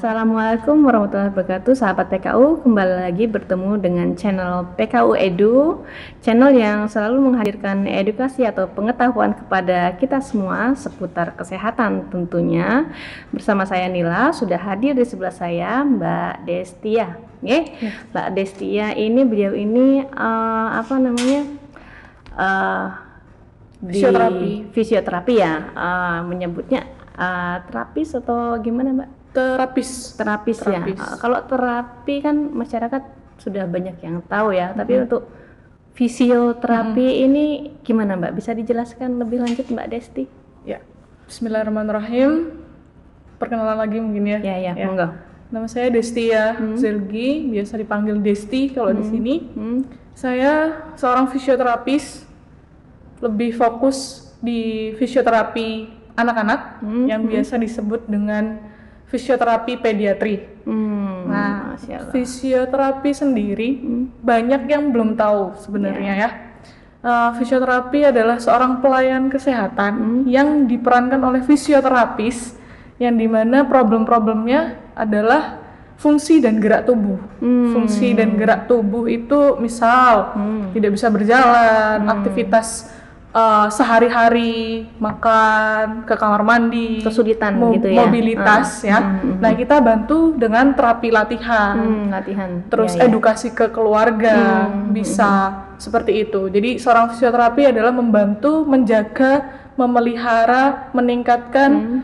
Assalamualaikum warahmatullahi wabarakatuh, sahabat PKU. Kembali lagi bertemu dengan channel PKU Edu, channel yang selalu menghadirkan edukasi atau pengetahuan kepada kita semua seputar kesehatan tentunya. Bersama saya Nila, sudah hadir di sebelah saya Mbak Destia. Mbak Destia ini, beliau ini fisioterapi ya, menyebutnya terapis atau gimana Mbak? Terapis ya. Kalau terapi kan masyarakat sudah banyak yang tahu ya, tapi untuk fisioterapi ini gimana Mbak? Bisa dijelaskan lebih lanjut Mbak Desti? Ya, Bismillahirrahmanirrahim. Perkenalan lagi mungkin ya. Ya, monggo. Nama saya Destia Zergi, biasa dipanggil Desti kalau di sini. Saya seorang fisioterapis, lebih fokus di fisioterapi anak-anak yang biasa disebut dengan fisioterapi pediatri. Nah, fisioterapi sendiri banyak yang belum tahu sebenarnya ya. Fisioterapi adalah seorang pelayan kesehatan yang diperankan oleh fisioterapis, yang dimana problem-problemnya adalah fungsi dan gerak tubuh. Fungsi dan gerak tubuh itu misal tidak bisa berjalan, aktivitas sehari-hari, makan, ke kamar mandi, kesulitan gitu ya, mobilitas ya. Nah, kita bantu dengan terapi latihan, terus edukasi ke keluarga, bisa seperti itu. Jadi seorang fisioterapi adalah membantu, menjaga, memelihara, meningkatkan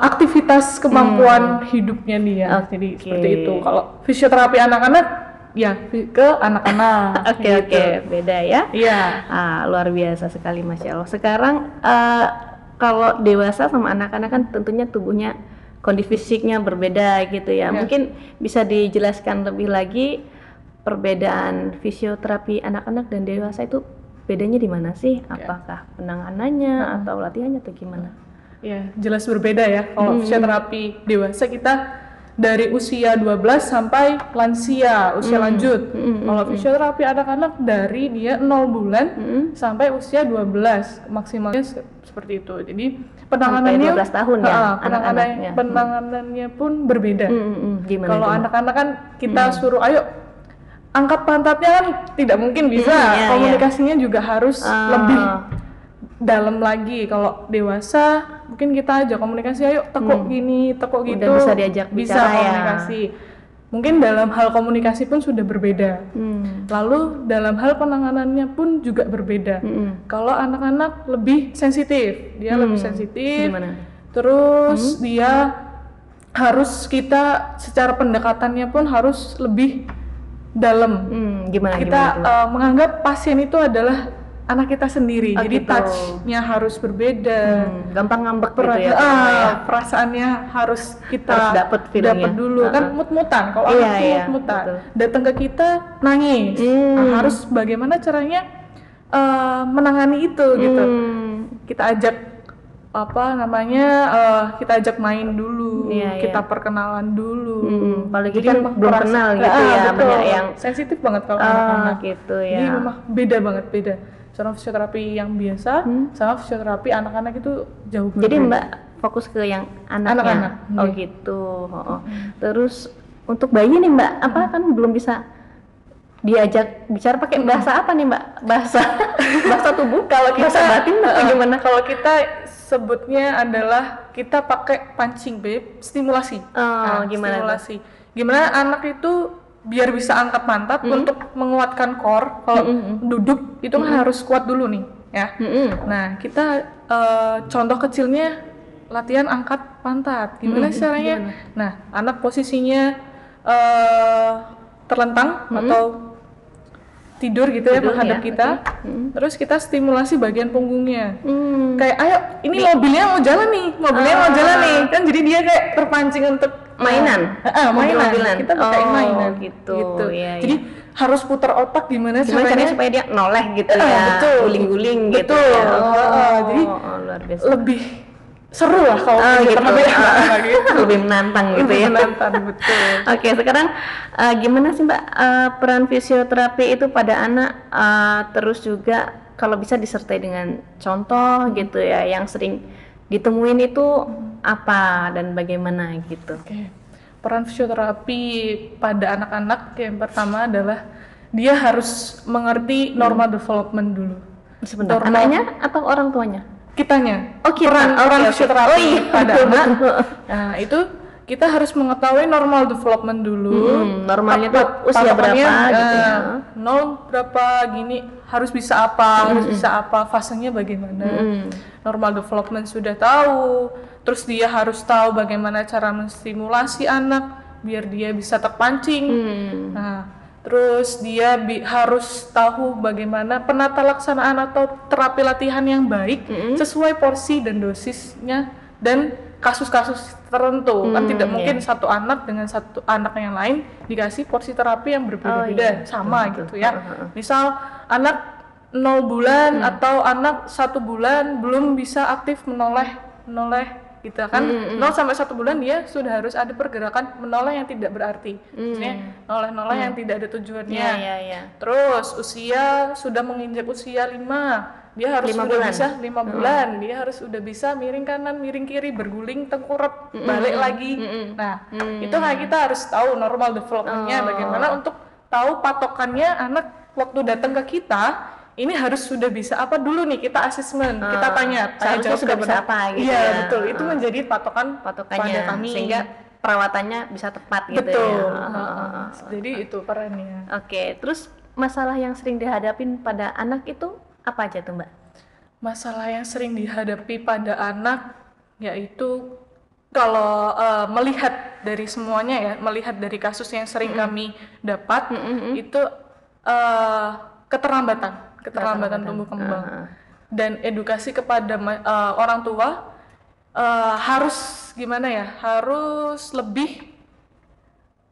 aktivitas kemampuan hidupnya dia. Jadi seperti itu. Kalau fisioterapi anak-anak ya ke anak-anak. Oke, beda ya. Iya. Luar biasa sekali, Masya Allah. Sekarang kalau dewasa sama anak-anak kan tentunya tubuhnya, kondisi fisiknya berbeda gitu ya. Mungkin bisa dijelaskan lebih lagi perbedaan fisioterapi anak-anak dan dewasa itu bedanya di mana sih? Apakah penanganannya atau latihannya atau gimana? Ya, jelas berbeda ya. Kalau fisioterapi dewasa kita dari usia 12 sampai lansia, usia lanjut. Kalau fisioterapi anak-anak dari dia 0 bulan sampai usia 12, maksimalnya seperti itu. Jadi penanganannya 12 tahun ya, penanganannya pun berbeda. Gimana kalau anak-anak kan kita suruh ayo angkat pantatnya kan tidak mungkin bisa. Komunikasinya juga harus lebih dalam lagi. Kalau dewasa mungkin kita aja komunikasi, ayo tekuk gini, tekuk gitu, bisa diajak bisa bicara komunikasi ya. Mungkin dalam hal komunikasi pun sudah berbeda. Lalu dalam hal penanganannya pun juga berbeda. Kalau anak-anak lebih sensitif, dia lebih sensitif. Gimana? Terus dia harus, kita secara pendekatannya pun harus lebih dalam. Gimana menganggap pasien itu adalah anak kita sendiri, jadi touch-nya harus berbeda. Gampang ngambek gitu ya. Perasaannya harus kita dapat dulu. Kan mut-mutan, kalau anak itu mut-mutan, datang ke kita nangis. Harus bagaimana caranya menangani itu gitu. Kita ajak kita ajak main dulu, kita perkenalan dulu. Apalagi kan belum kenal gitu ya, banyak yang sensitif banget kalau anak-anak gitu ya. Jadi memang beda banget, beda. Seorang fisioterapi yang biasa sama fisioterapi anak-anak itu jauh berbeda. Jadi Mbak fokus ke yang anak-anak. Gitu. Terus untuk bayi nih Mbak, kan belum bisa diajak bicara pakai bahasa apa nih Mbak? Bahasa tubuh kalau bahasa batin atau gimana? Kalau kita sebutnya adalah kita pakai punching bag, stimulasi. Stimulasi. Gimana anak itu biar bisa angkat pantat untuk menguatkan core. Kalau duduk itu harus kuat dulu nih ya. Nah, kita contoh kecilnya latihan angkat pantat. Gimana caranya? Nah, anak posisinya terlentang atau tidur gitu ya, menghadap kita. Terus kita stimulasi bagian punggungnya. Kayak ayo, ini mobilnya mau jalan nih, kan jadi dia kayak terpancing untuk mainan. Mobilan. Kita pakai mainan gitu. Ya, jadi harus putar otak gimana caranya supaya dia noleh gitu ya. Guling-guling gitu. Jadi luar biasa. Lebih seru lah kalau gitu. Lebih menantang gitu ya. Betul. Oke, sekarang gimana sih Mbak peran fisioterapi itu pada anak, terus juga kalau bisa disertai dengan contoh gitu ya, yang sering ditemuin itu apa dan bagaimana gitu. Oke. Peran fisioterapi pada anak-anak yang pertama adalah dia harus mengerti normal development dulu. Sebentar, Normal- anaknya atau orang tuanya? Kitanya. Oh, kita. Peran Oke. fisioterapi Oh, iya. pada anak. Nah, itu kita harus mengetahui normal development dulu. Normalnya tuh usia berapa gitu ya. 0 berapa gini harus bisa apa, harus bisa apa, fasenya bagaimana. Normal development sudah tahu, terus dia harus tahu bagaimana cara menstimulasi anak biar dia bisa terpancing. Nah, terus dia harus tahu bagaimana penata laksanaan atau terapi latihan yang baik sesuai porsi dan dosisnya dan kasus-kasus tertentu. Kan tidak mungkin satu anak dengan satu anak yang lain dikasih porsi terapi yang berbeda-beda, sama gitu ya. Misal anak 0 bulan atau anak 1 bulan belum bisa aktif menoleh gitu kan. 0 sampai 1 bulan dia sudah harus ada pergerakan menoleh yang tidak berarti. Maksudnya noleh-noleh yang tidak ada tujuannya. Terus usia sudah menginjak usia 5, dia harus 5 sudah bulan. bisa 5 bulan, dia harus sudah bisa miring kanan, miring kiri, berguling, tengkurap, balik lagi. Nah, itu kita harus tahu normal development-nya bagaimana untuk tahu patokannya anak waktu datang ke kita. Ini harus sudah bisa apa dulu nih, kita asesmen, kita tanya seharusnya jawab sudah bisa kepada- apa gitu Iya, ya. betul. Itu menjadi patokannya Patokannya pada kami. sehingga perawatannya bisa tepat gitu Betul. ya. Jadi itu perannya. Oke, terus masalah yang sering dihadapin pada anak itu apa aja tuh Mbak? Masalah yang sering dihadapi pada anak yaitu kalau melihat dari semuanya ya, melihat dari kasus yang sering kami dapat itu keterlambatan tumbuh kembang dan edukasi kepada orang tua harus gimana ya, harus lebih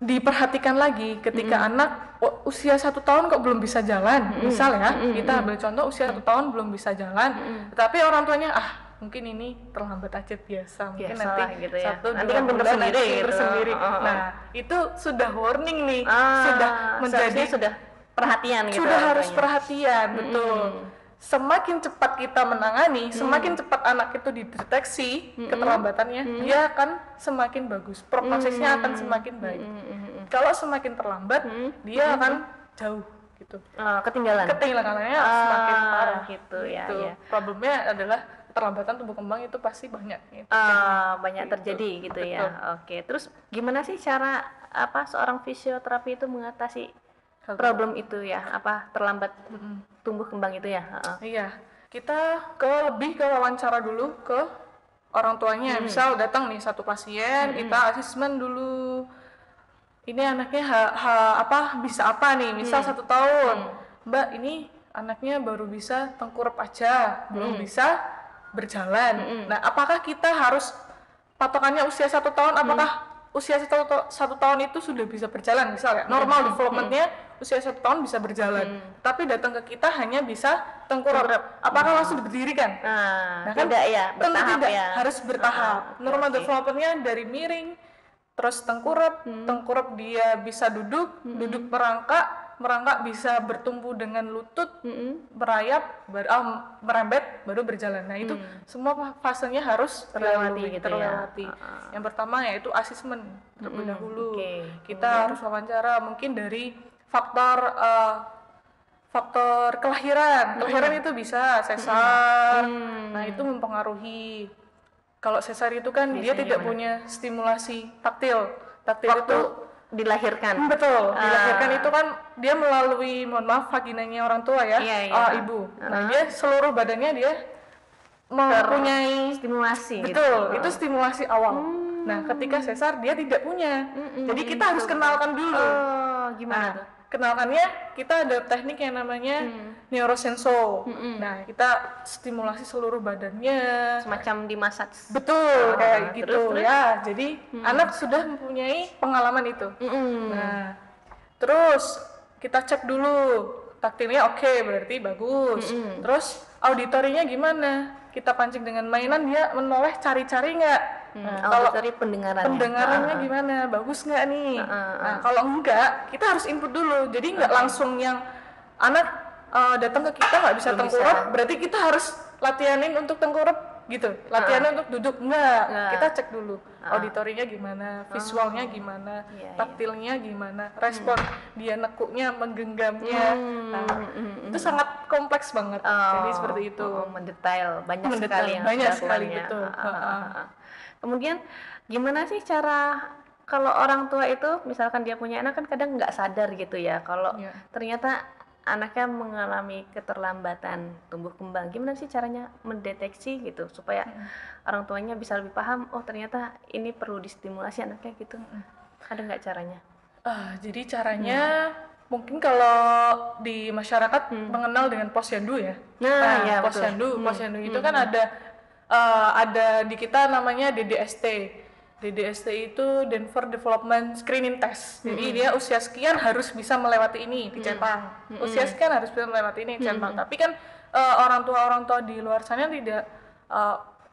diperhatikan lagi ketika anak usia 1 tahun kok belum bisa jalan, misal ya, kita ambil contoh usia 1 tahun belum bisa jalan, tetapi orang tuanya mungkin ini terlambat aja biasa, mungkin Biasalah nanti gitu ya. 1-2 Nanti kan bulan bersendiri nanti gitu. bersendiri. Nah, itu sudah warning nih, sudah menjadi seharusnya sudah perhatian gitu. sudah harus artinya. perhatian, betul. Semakin cepat kita menangani, semakin cepat anak itu dideteksi keterlambatannya, dia akan semakin bagus, prosesnya akan semakin baik. Kalau semakin terlambat, dia akan jauh gitu. Ketinggalan. Ketinggalannya semakin parah gitu ya. gitu. Ya. Problemnya adalah keterlambatan tumbuh kembang itu pasti banyak gitu. Banyak terjadi gitu ya. Oke, terus gimana sih cara seorang fisioterapi itu mengatasi problem itu ya, terlambat tumbuh kembang itu ya? Iya, kita lebih ke wawancara dulu ke orang tuanya. Misal datang nih satu pasien, kita asesmen dulu. Ini anaknya bisa apa nih? Misal 1 tahun, Mbak ini anaknya baru bisa tengkurap aja, belum bisa berjalan. Nah, apakah kita harus patokannya usia 1 tahun? Apakah usia 1 tahun itu sudah bisa berjalan? Misalnya normal developmentnya usia 1 tahun bisa berjalan, tapi datang ke kita hanya bisa tengkurap. Apakah langsung berdiri kan? Nah kan tidak ya, Tentu bertahap tidak, ya. harus bertahap. Normal developmentnya dari miring, terus tengkurap, tengkurap dia bisa duduk, duduk merangkak bisa bertumpu dengan lutut, merayap, merembet, baru berjalan. Nah itu semua fasenya harus Terlewati gitu ya. Yang pertama yaitu asesmen terlebih dahulu. Kita harus wawancara mungkin dari faktor kelahiran. Kelahiran itu bisa sesar. Nah, itu mempengaruhi. Kalau sesar itu kan dia tidak punya stimulasi taktil. Taktil Waktu itu dilahirkan. betul. Dilahirkan itu kan dia melalui, mohon maaf, vaginanya orang tua ya, ibu. Nah, dia seluruh badannya dia mempunyai stimulasi gitu. betul. Itu stimulasi awal. Nah, ketika sesar dia tidak punya. Jadi kita harus kenalkan dulu. Gimana tuh? Kenalkannya kita ada teknik yang namanya neurosenso. Nah, kita stimulasi seluruh badannya. Semacam dimasaj. Betul, kayak gitu terus? ya. Jadi anak sudah mempunyai pengalaman itu. Nah, terus kita cek dulu taktilnya oke, berarti bagus. Terus auditorinya gimana? Kita pancing dengan mainan, dia menoleh cari-cari nggak? Nah, kalau dari pendengarannya gimana? Bagus nggak nih? Nah, kalau enggak, kita harus input dulu. Jadi nggak langsung yang anak datang ke kita nggak bisa tengkurap, berarti kita harus latihanin untuk tengkurap gitu. Latihannya untuk duduk enggak. Kita cek dulu auditorinya gimana, visualnya gimana, taktilnya gimana, respon dia nekuknya, menggenggamnya. Itu sangat kompleks banget. Jadi seperti itu. Mendetail, banyak sekali yang banyak harus sekali, dilakukannya. betul. Kemudian gimana sih cara kalau orang tua itu misalkan dia punya anak kan kadang nggak sadar gitu ya kalau ternyata anaknya mengalami keterlambatan tumbuh kembang. Gimana sih caranya mendeteksi gitu supaya orang tuanya bisa lebih paham, oh ternyata ini perlu distimulasi anaknya gitu. Ada nggak caranya? Jadi caranya mungkin kalau di masyarakat mengenal dengan posyandu ya. Nah, posyandu itu kan ada di kita namanya DDST. DDST itu Denver Development Screening Test. Jadi dia usia sekian harus bisa melewati ini dicentang. Usia sekian harus bisa melewati ini dicentang. Tapi kan orang tua di luar sana tidak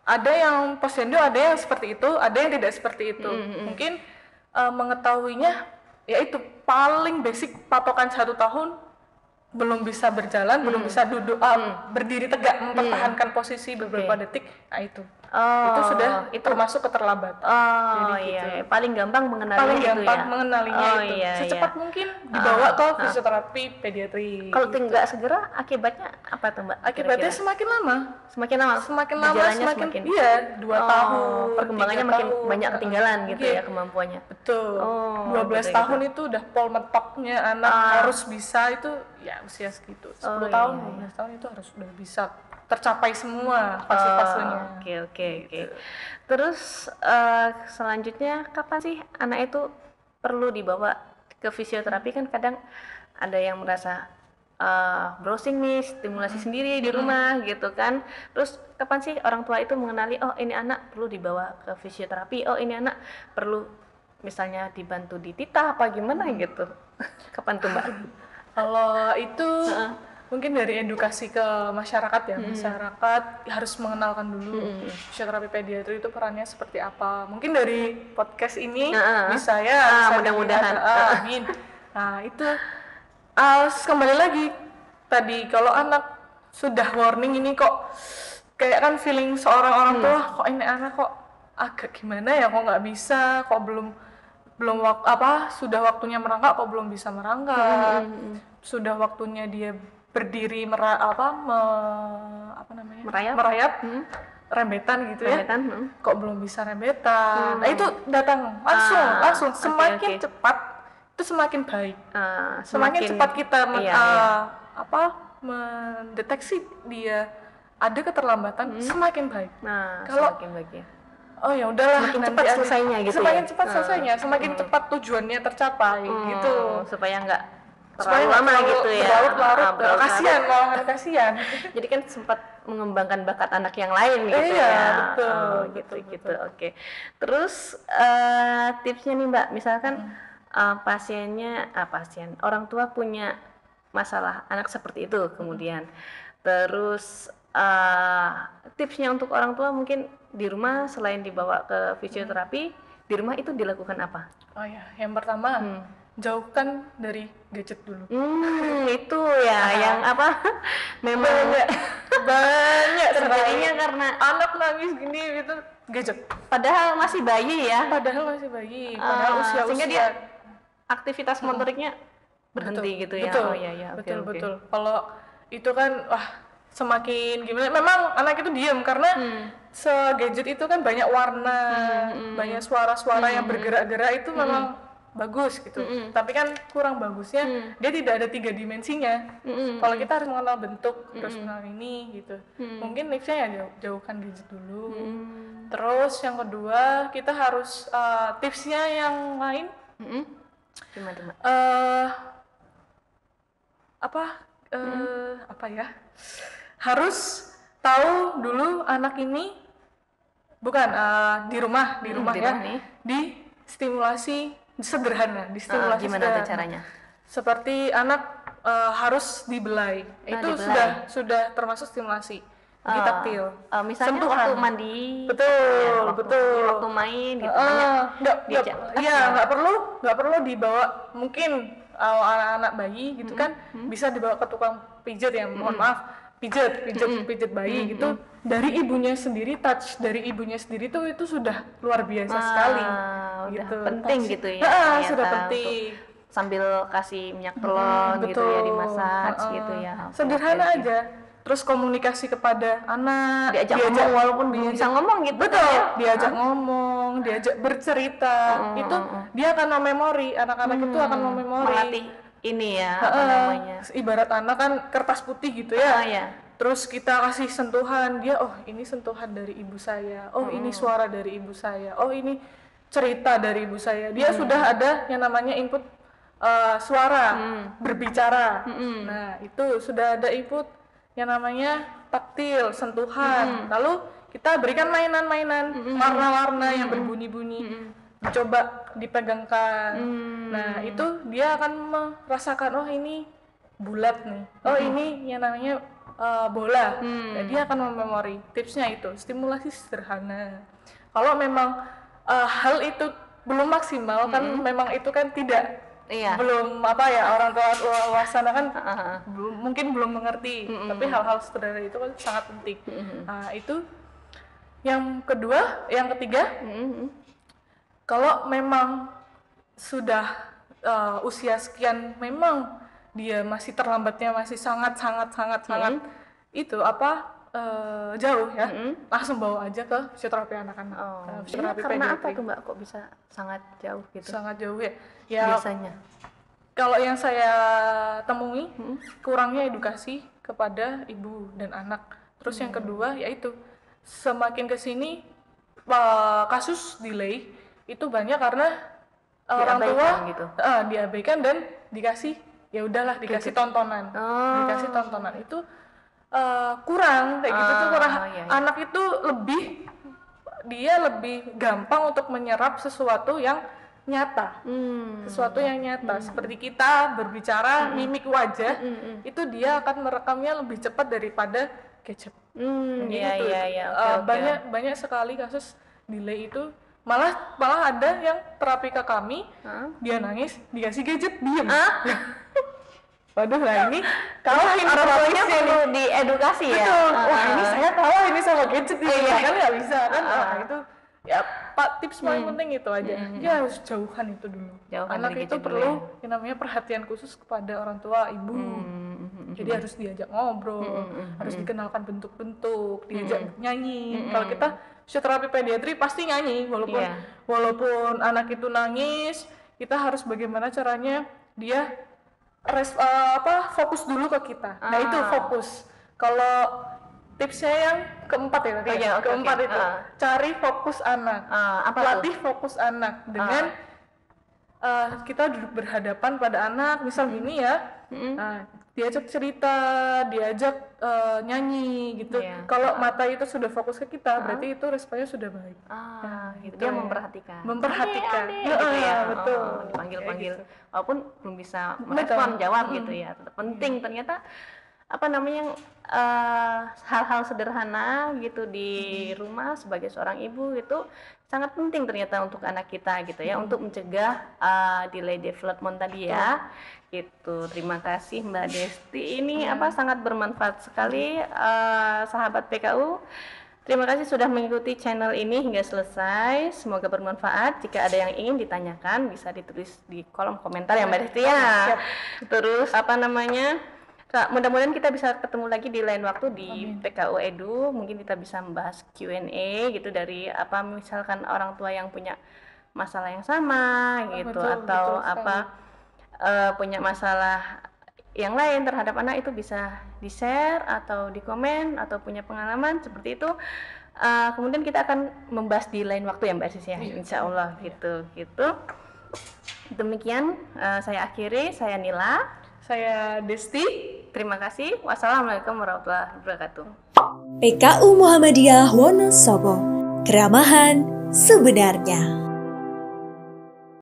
ada yang posyandu, ada yang seperti itu, ada yang tidak seperti itu. Mungkin mengetahuinya yaitu paling basic patokan 1 tahun belum bisa berjalan, belum bisa duduk, berdiri tegak, mempertahankan posisi beberapa detik, nah itu sudah termasuk keterlambatan. Jadi gitu. Paling gampang mengenalinya secepat mungkin dibawa ke fisioterapi pediatri. Kalau tidak segera, akibatnya apa tuh Mbak? Akibatnya semakin lama, semakin semakin 2 tahun, perkembangannya makin banyak ketinggalan gitu ya kemampuannya. Betul. 12 tahun itu udah pol mentoknya anak harus bisa itu ya usia segitu. 10 tahun, 12 tahun itu harus udah bisa tercapai semua fase-fasenya. Oke. Terus selanjutnya kapan sih anak itu perlu dibawa ke fisioterapi? Kan kadang ada yang merasa browsing nih, stimulasi sendiri di rumah gitu kan. Terus kapan sih orang tua itu mengenali, oh ini anak perlu dibawa ke fisioterapi, oh ini anak perlu misalnya dibantu dititah apa gimana gitu. Kapan tuh Mbak? Kalau itu mungkin dari edukasi ke masyarakat ya, masyarakat harus mengenalkan dulu fisioterapi pediatri itu perannya seperti apa. Mungkin dari podcast ini bisa mudah-mudahan. Amin. Nah itu kembali lagi tadi kalau anak sudah warning ini kok kayak kan feeling seorang orang tua kok ini anak kok agak gimana ya, kok nggak bisa, kok belum sudah waktunya merangkak kok belum bisa merangkak, sudah waktunya dia berdiri merayap rembetan gitu ya, kok belum bisa rembetan. Nah itu datang langsung semakin cepat itu semakin baik. Semakin cepat kita mendeteksi dia ada keterlambatan semakin baik. Kalau semakin baik ya. Oh ya udahlah, semakin cepat selesainya gitu. Semakin cepat selesainya, semakin cepat tujuannya tercapai gitu. Supaya nggak terlalu lama gitu ya. Berlarut-larut, kasihan. Jadi kan sempat mengembangkan bakat anak yang lain gitu Betul. Oke. Terus tipsnya nih Mbak, misalkan orang tua punya masalah anak seperti itu kemudian. Terus tipsnya untuk orang tua mungkin di rumah selain dibawa ke fisioterapi, di rumah itu dilakukan apa? Oh ya, yang pertama jauhkan dari gadget dulu. Itu ya yang apa? Memang banyak terjadinya karena anak nangis gini gitu gadget. Padahal masih bayi ya. Padahal usia sehingga dia aktivitas motoriknya berhenti gitu ya. Betul. Kalau itu kan semakin gimana, memang anak itu diam karena se-gadget itu kan banyak warna, banyak suara-suara yang bergerak-gerak itu memang bagus gitu. Tapi kan kurang bagusnya dia tidak ada 3 dimensinya. Kalau kita harus mengenal bentuk, terus mengenal ini gitu. Mungkin nextnya ya jauhkan gadget dulu. Terus yang kedua kita harus tipsnya yang lain. Gimana? Harus tahu dulu anak ini bukan di rumah nih di stimulasi sederhana, gimana tuh caranya? Seperti anak harus dibelai. Itu sudah termasuk stimulasi di taktil. Misalnya sentuhan. Waktu mandi. Betul. Waktu main gitu. Nggak perlu dibawa. Mungkin anak-anak bayi gitu kan bisa dibawa ke tukang pijat ya, mohon maaf. pijet bayi gitu, dari ibunya sendiri, touch dari ibunya sendiri tuh itu sudah luar biasa sekali. Udah Gitu. penting gitu ya. Sudah penting. Sambil kasih minyak telon gitu ya, dimasak gitu ya. Sederhana aja. Terus komunikasi kepada anak, diajak ngomong walaupun belum bisa ngomong gitu. Betul, diajak ngomong, diajak bercerita, itu dia akan memori, anak-anak itu akan memori. Melatih ini ya, apa namanya? Ibarat anak kan kertas putih gitu ya. Terus kita kasih sentuhan, dia oh ini sentuhan dari ibu saya, oh ini suara dari ibu saya, oh ini cerita dari ibu saya. Dia sudah ada yang namanya input suara, berbicara. Nah itu sudah ada input yang namanya taktil, sentuhan. Lalu kita berikan mainan-mainan warna-warna yang berbunyi-bunyi, coba dipegangkan. Nah itu dia akan merasakan oh ini bulat nih, oh ini yang namanya bola. Nah, dia akan memori. Tipsnya itu stimulasi sederhana. Kalau memang hal itu belum maksimal kan, memang itu kan tidak belum apa ya, orang tua luar sana kan mungkin belum mengerti, tapi hal-hal sederhana itu kan sangat penting. Nah itu yang kedua. Yang ketiga, kalau memang sudah usia sekian, memang dia masih terlambatnya masih sangat itu apa jauh ya, langsung bawa aja ke fisioterapi anak-anak. Fisioterapi karena pediatri. apa tuh Mbak, kok bisa sangat jauh gitu? Sangat jauh ya. Ya biasanya kalau yang saya temui kurangnya edukasi kepada ibu dan anak. Terus yang kedua yaitu semakin kesini kasus delay itu banyak karena orang tua gitu. Diabaikan dan dikasih ya udahlah, dikasih tontonan. Dikasih tontonan itu kurang kayak gitu tuh kurang. Anak itu dia lebih gampang untuk menyerap sesuatu yang nyata, seperti kita berbicara, mimik wajah, itu dia akan merekamnya lebih cepat daripada gadget. Banyak sekali kasus delay itu, malah ada yang terapi ke kami, dia nangis dikasih gadget, diem. Waduh lah, ini kalahin orang tuanya perlu diedukasi ya. Wah ini saya kalah ini sama gadget kan nggak bisa kan. Itu ya Pak, tips paling penting itu aja. Dia harus jauhkan itu dulu. Anak itu perlu yang namanya perhatian khusus kepada orang tua, ibu. Jadi harus diajak ngobrol, harus dikenalkan bentuk-bentuk, diajak nyanyi. Kalau kita fisioterapi pediatri pasti nyanyi, walaupun anak itu nangis, kita harus bagaimana caranya dia fokus dulu ke kita. Nah itu fokus. Kalau tipsnya yang keempat ya tadi. Keempat itu cari fokus anak. Latih fokus anak dengan kita duduk berhadapan pada anak, misal gini ya. Diajak cerita, diajak nyanyi gitu. Kalau mata itu sudah fokus ke kita, berarti itu responnya sudah baik. Gitu. Dia memperhatikan. Gitu ya. Betul. Dipanggil-panggil, walaupun belum bisa merespon, jawab gitu ya. Tetap penting ternyata apa namanya hal-hal sederhana gitu di rumah sebagai seorang ibu itu sangat penting ternyata untuk anak kita gitu ya, untuk mencegah delay development tadi ya. Gitu. Terima kasih Mbak Desti, ini sangat bermanfaat sekali sahabat PKU. Terima kasih sudah mengikuti channel ini hingga selesai. Semoga bermanfaat. Jika ada yang ingin ditanyakan bisa ditulis di kolom komentar ya Mbak Desti ya. Terus mudah-mudahan kita bisa ketemu lagi di lain waktu di PKU Edu. Mungkin kita bisa membahas Q&A gitu dari misalkan orang tua yang punya masalah yang sama gitu, atau punya masalah yang lain terhadap anak, itu bisa di-share atau di komen atau punya pengalaman seperti itu. Kemudian kita akan membahas di lain waktu ya Mbak Sis ya, insya Allah gitu. Demikian saya akhiri, saya Nila. Saya Desti. Terima kasih. Wassalamualaikum warahmatullahi wabarakatuh. PKU Muhammadiyah Wonosobo, keramahan sebenarnya.